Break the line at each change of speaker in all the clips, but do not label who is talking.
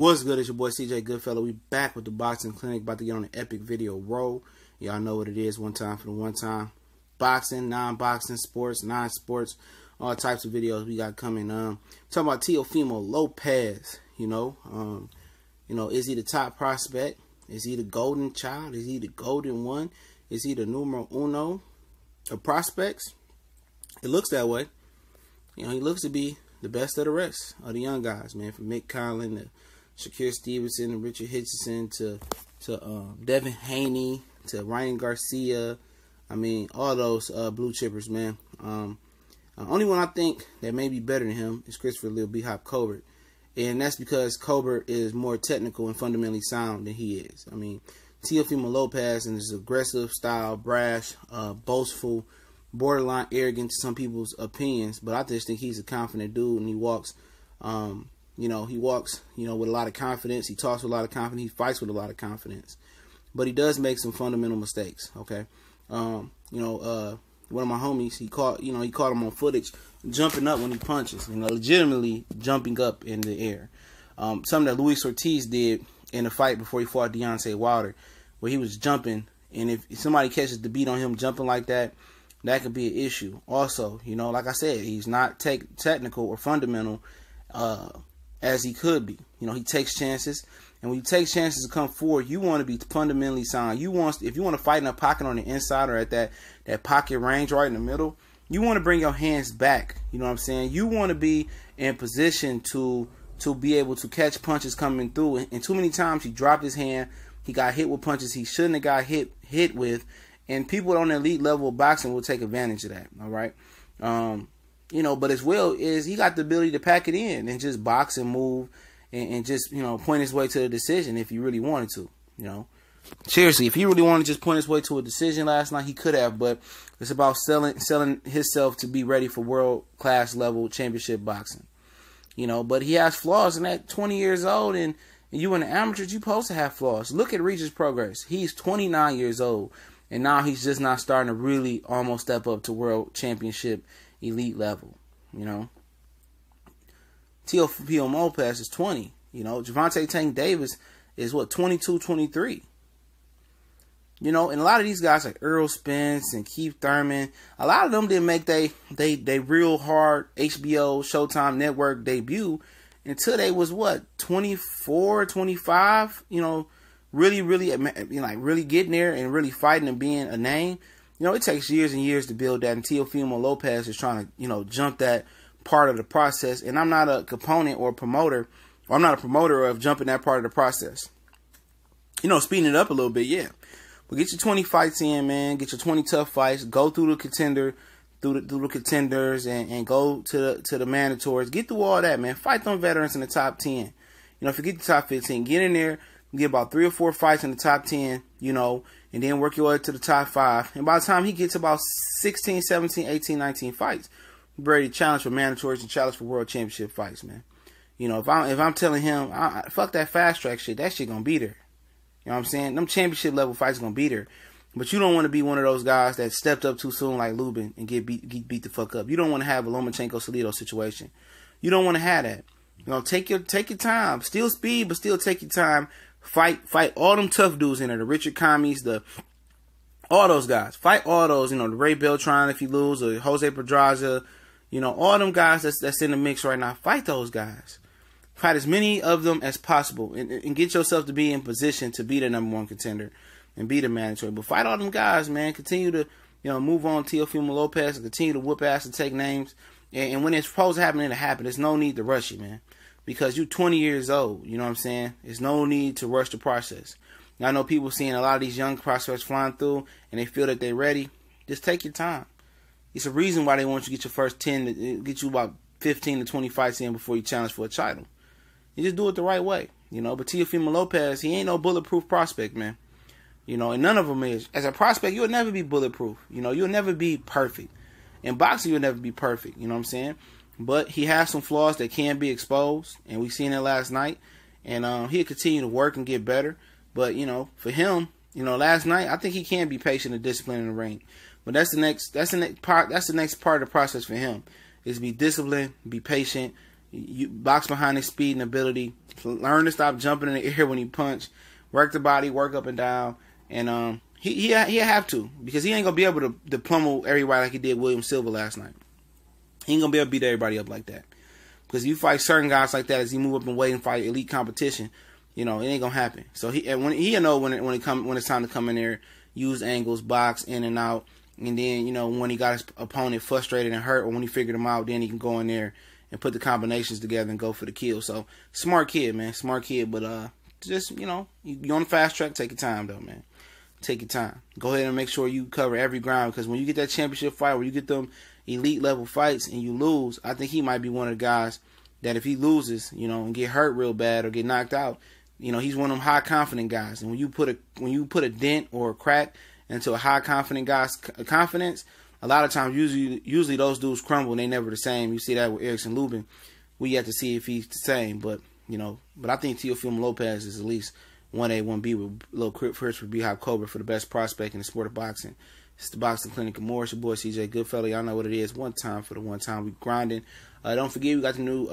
What's good? It's your boy CJ Goodfellow. We back with the boxing clinic, about to get on an epic video roll. Y'all know what it is. One time for the one time. Boxing, non-boxing, sports, non-sports, all types of videos we got coming. Talking about Teofimo Lopez. Is he the top prospect? Is he the golden child? Is he the golden one? Is he the numero uno of prospects? It looks that way. He looks to be the best of the rest of the young guys, man. From Mick Conlon to Shakir Stevenson to Richard Hitchison to Devin Haney to Ryan Garcia. I mean, all those blue chippers, man. Only one I think that may be better than him is Christopher Lil B-Hop Colbert. And that's because Colbert is more technical and fundamentally sound than he is. I mean, Teofimo Lopez and his aggressive style, brash, boastful, borderline arrogant to some people's opinions. But I just think he's a confident dude, and he walks, with a lot of confidence. He talks with a lot of confidence. He fights with a lot of confidence. But he does make some fundamental mistakes, okay? One of my homies, he caught him on footage jumping up when he punches, legitimately jumping up in the air. Something that Luis Ortiz did in the fight before he fought Deontay Wilder, where he was jumping, and if somebody catches the beat on him jumping like that, that could be an issue. Also, like I said, he's not technical or fundamental as he could be. He takes chances. And when you take chances to come forward, you want to be fundamentally sound. If you want to fight in a pocket on the inside or at that pocket range right in the middle, you want to bring your hands back. You know what I'm saying? You want to be in position to be able to catch punches coming through. And too many times he dropped his hand. He got hit with punches he shouldn't have got hit with. And people on the elite level of boxing will take advantage of that. All right. But as well is he got the ability to pack it in and just box and move. And just, point his way to a decision if he really wanted to, Seriously, if he really wanted to just point his way to a decision last night, he could have. But it's about selling himself to be ready for world-class level championship boxing. But he has flaws. And at 20 years old and you in the amateurs, you're supposed to have flaws. Look at Regis' progress. He's 29 years old. And now he's just not starting to really almost step up to world championship elite level, Teofimo Lopez is 20. Gervonta Tank Davis is 22, 23. And a lot of these guys like Earl Spence and Keith Thurman, a lot of them didn't make they real hard HBO Showtime Network debut until they was 24, 25. Really getting there and really fighting and being a name. It takes years and years to build that. And Teofimo Lopez is trying to jump that part of the process, and I'm not a component or a promoter, or I'm not a promoter of jumping that part of the process. Speeding it up a little bit, yeah. But get your 20 fights in, man. Get your 20 tough fights. Go through the contenders, and go to the mandatories. Get through all that, man. Fight them veterans in the top 10. Forget the top 15. Get in there, get about 3 or 4 fights in the top 10, and then work your way to the top 5. And by the time he gets about 16, 17, 18, 19 fights, ready to challenge for mandatories and challenge for world championship fights, man. If I'm telling him, fuck that fast track shit, that shit gonna be there. You know what I'm saying? Them championship level fights gonna be there. But you don't want to be one of those guys that stepped up too soon like Lubin and get beat the fuck up. You don't want to have a Lomachenko-Salido situation. You don't want to have that. Take your time. Still speed, but still take your time. Fight all them tough dudes in there. The Richard Commies, all those guys. Fight all those, the Ray Beltran if you lose, or Jose Pedraza. All them guys that's in the mix right now, fight those guys. Fight as many of them as possible and get yourself to be in position to be the number 1 contender and be the mandatory. But fight all them guys, man. Continue to, move on Teofimo Lopez and continue to whoop ass and take names. And when it's supposed to happen, it'll happen. There's no need to rush it, man. Because you're 20 years old, you know what I'm saying? There's no need to rush the process. Now, I know people seeing a lot of these young prospects flying through and they feel that they're ready. Just take your time. It's a reason why they want you to get your first 10, get you about 15 to 20 fights in before you challenge for a title. You just do it the right way, But Teofimo Lopez, he ain't no bulletproof prospect, man. And none of them is. As a prospect, you'll never be bulletproof. You'll never be perfect. In boxing, you'll never be perfect, you know what I'm saying? But he has some flaws that can be exposed, and we seen it last night. And he'll continue to work and get better. But, for him, last night, I think he can be patient and disciplined in the ring. But that's the next part of the process for him, is be disciplined, be patient, you box behind his speed and ability, Learn to stop jumping in the air when he punch. Work the body, work up and down, and he have to, because he ain't gonna be able to pummel everybody like he did William Silva last night. He ain't gonna be able to beat everybody up like that, because you fight certain guys like that as he move up and weight and fight elite competition, it ain't gonna happen. So he know when it's time to come in there, use angles, box in and out, and then when he got his opponent frustrated and hurt, or when he figured him out, then he can go in there and put the combinations together and go for the kill. So smart kid, man, smart kid. But just you on the fast track, take your time though, man. Take your time. Go ahead and make sure you cover every ground, because when you get that championship fight, where you get them elite level fights and you lose, I think he might be one of the guys that if he loses, and get hurt real bad or get knocked out, he's one of them high confident guys. And when you put a dent or a crack into a high confident guy's confidence, a lot of times usually those dudes crumble and they never the same. You see that with Erickson Lubin. We have to see if he's the same, but I think Teofimo Lopez is at least 1A, 1B with Lil Chris for B-Hop Cobra for the best prospect in the sport of boxing. It's the Boxing Clinic of Moore. It's your boy CJ Goodfellow. Y'all know what it is. One time for the one time. We grinding. Don't forget, we got the new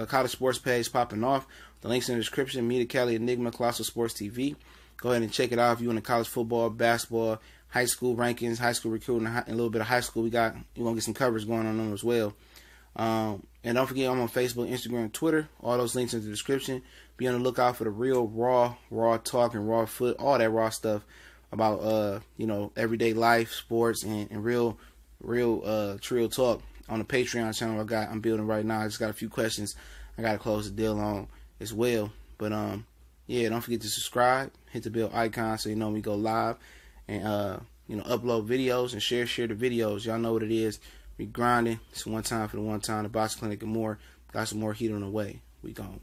college sports page popping off. The link's in the description. Meet Kelly, Enigma, Colossal Sports TV. Go ahead and check it out if you into college football, basketball, high school rankings, high school recruiting, and a little bit of high school. We're going to get some coverage going on them as well. And don't forget, I'm on Facebook, Instagram, and Twitter. All those links in the description. Be on the lookout for the real raw talk and raw foot, all that raw stuff about everyday life, sports, and real trill talk on the Patreon channel I'm building right now. I just got a few questions I got to close the deal on as well. But don't forget to subscribe, hit the bell icon so you know when we go live, and upload videos and share the videos. Y'all know what it is. We grinding. It's one time for the one time. The Boxing Clinic and more. Got some more heat on the way. We gone.